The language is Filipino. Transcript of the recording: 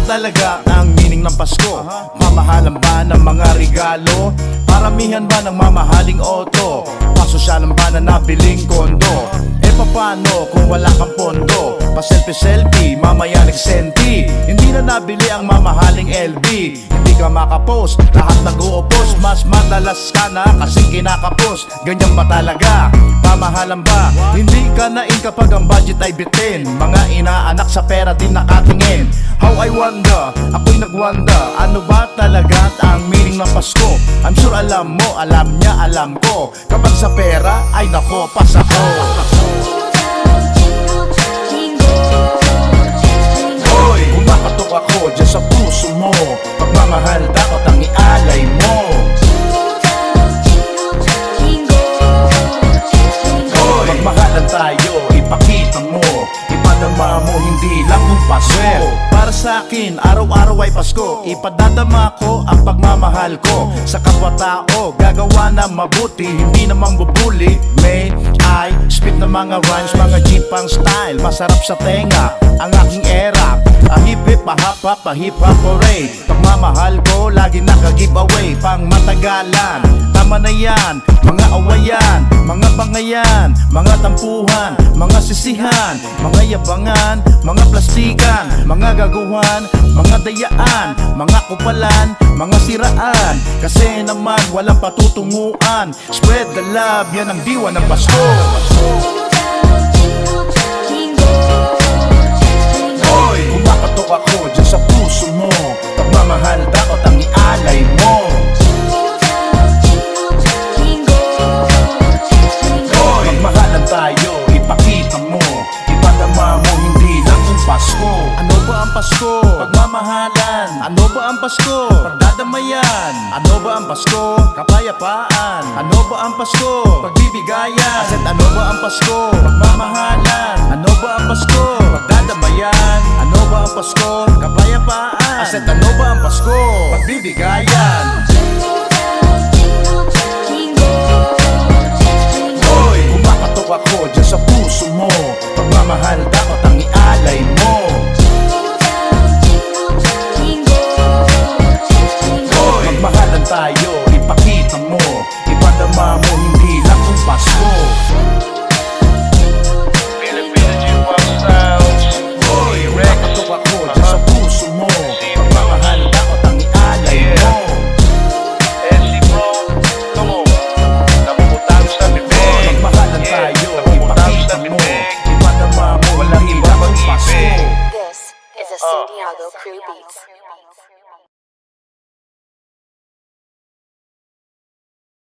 ba talaga ang meaning ng Pasko? Mamahalan ba ng mga regalo? Paramihan ba ng mamahaling auto? Pasosyalan ba na nabiling kondo? Paano kung wala kang pondo? Pa-selfie-selfie, mamaya nagsenti. Hindi na nabili ang mamahaling LB. Hindi ka makapost, lahat nag-uupos. Mas madalas ka na kasing kinakapos. Ganyan ba talaga? Pamahalan ba? Hindi ka nain kapag ang budget ay bitin. Mga inaanak sa pera din nakatingin. How I wonder, ako'y nagwanda. Ano ba talaga ang meaning ng Pasko? I'm sure alam mo, alam niya, alam ko. Kapag sa pera, ay nako, pasako. Hoy, kumakatok ako dyan sa puso mo. Pagmamahal dapat ang ialay mo. Hoy, magmahalan tayo, ipakita mo. Ipadama mo, hindi lang yung Pasko. Para sa akin, araw-araw ay Pasko. Ipadadama ko ang pagmamahal ko sa kapwa-tao. Gagawa na mabuti, hindi naman bubuli. May I spit na mga rhymes, mga jeepang style. Masarap sa tenga, ang aking era. Ahip-hip, pahap-hap, pahip-hap, hooray. Pagmamahal ko, lagi naka-giveaway. Pang matagalan, tama na yan. Mga awayan, mga bangayan, mga tampuhan, mga sisihan, mga yabangan, mga plastikan, mga gaguhan, mga dayaan, mga kupalan, mga siraan. Kasi naman walang patutunguan. Spread the love, yan ang diwa ng Pasko. Hoy, kumakatok ako dyan sa puso mo. Pagmamahal dapat ang ialay mo. Hoy, magmahalan tayo, ipakita mo. Ipadama mo, hindi lang yung Pasko. Ano ba ang Pasko? Pagmamahalan. Ano ba ang Pasko? Pagdadamayan. Ano ba ang Pasko? Kapayapaan. Ano ba ang Pasko? Pagbibigayan. At ano ba ang Pasko? Pagmamahalan. Ano ba ang Pasko? Pagdadamayan. Ano ba ang Pasko? Kapayapaan. At ano ba ang Pasko? Pagbibigayan. Hoy, kumakatok ako dyan sa puso mo. Pagmamahal dapat ang ialay mo. Hoy, magmahalan tayo, ipakita mo. Ipadama mo, hindi lang yung Pasko. Hoy, kumakatok ako dyan sa puso mo. Pagmamahal dapat ang ialay mo. Magmahalan tayo, ipakita mo. Ipadama mo, hindi lang yung Pasko. This is a Santiago Crew Beats.